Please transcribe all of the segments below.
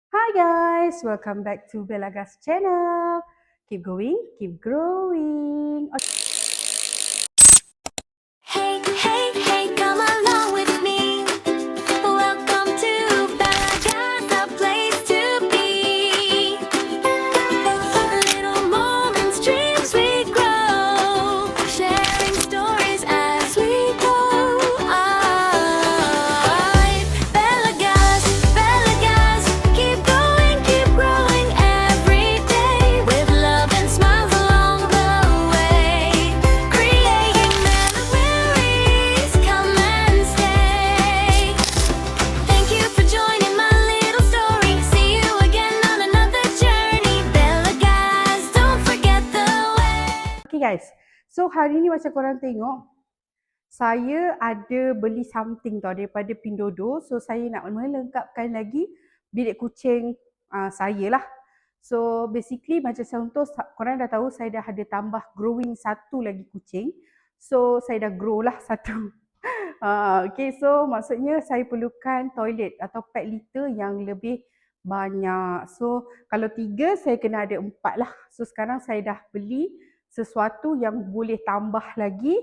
Hi guys, welcome back to Bella Gas channel. Keep going, keep growing. Hey, hey, hey, come along with me. Welcome to Balagas, a place to be. Little moments, dreams we grow, sharing stories as we go. Balagas, Balagas, keep going, keep growing every day with love and smiles along the way. Creating memories, come and stay. Thank you for joining my little story. See you again on another journey. Bella guys, don't forget the way. Okay guys, so hari ni macam korang tengok, saya ada beli something tau daripada Pindodo. So saya nak melengkapkan lagi bilik kucing saya lah. So basically macam contoh, korang dah tahu saya dah ada tambah growing satu lagi kucing. So saya dah grow lah satu. Okay, so maksudnya saya perlukan toilet atau pet litter yang lebih banyak. So kalau 3 saya kena ada 4 lah. So sekarang saya dah beli sesuatu yang boleh tambah lagi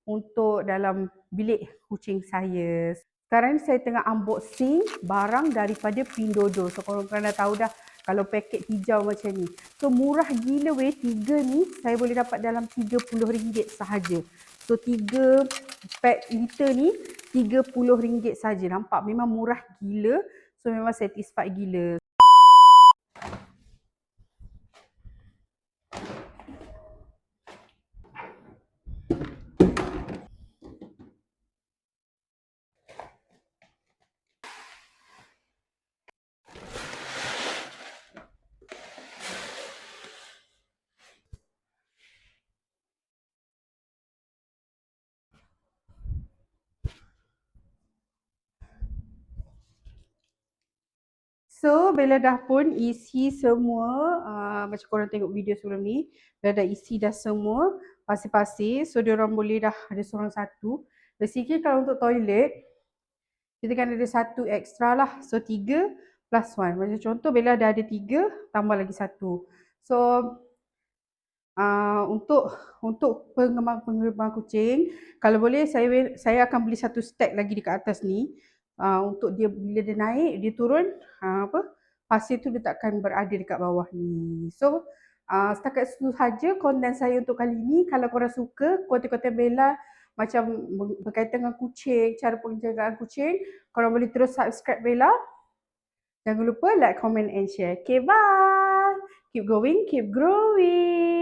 untuk dalam bilik kucing saya. Sekarang ni saya tengah unboxing barang daripada Pindodo. So korang dah tahu dah kalau paket hijau macam ni. So murah gila weh, 3 ni saya boleh dapat dalam RM30 sahaja. So 3 pack liter ni RM30 saja. Nampak memang murah gila. So memang satisfied gila. So Bella dah pun isi semua, macam korang tengok video sebelum ni, Bella dah isi dah semua pasir-pasir. So diorang boleh dah ada seorang satu. Basically kalau untuk toilet, kita kan ada satu extra lah. So 3 plus 1. Macam contoh Bella dah ada 3 tambah lagi 1. So untuk pengembang kucing, kalau boleh saya akan beli satu stack lagi dekat atas ni. Untuk dia bila dia naik, dia turun, pasir tu dia takkan berada dekat bawah ni. So setakat itu sahaja konten saya untuk kali ni. Kalau korang suka konten-konten Bella macam berkaitan dengan kucing, cara penjagaan kucing, korang boleh terus subscribe Bella. Jangan lupa like, comment and share. Okay, bye. Keep going, keep growing.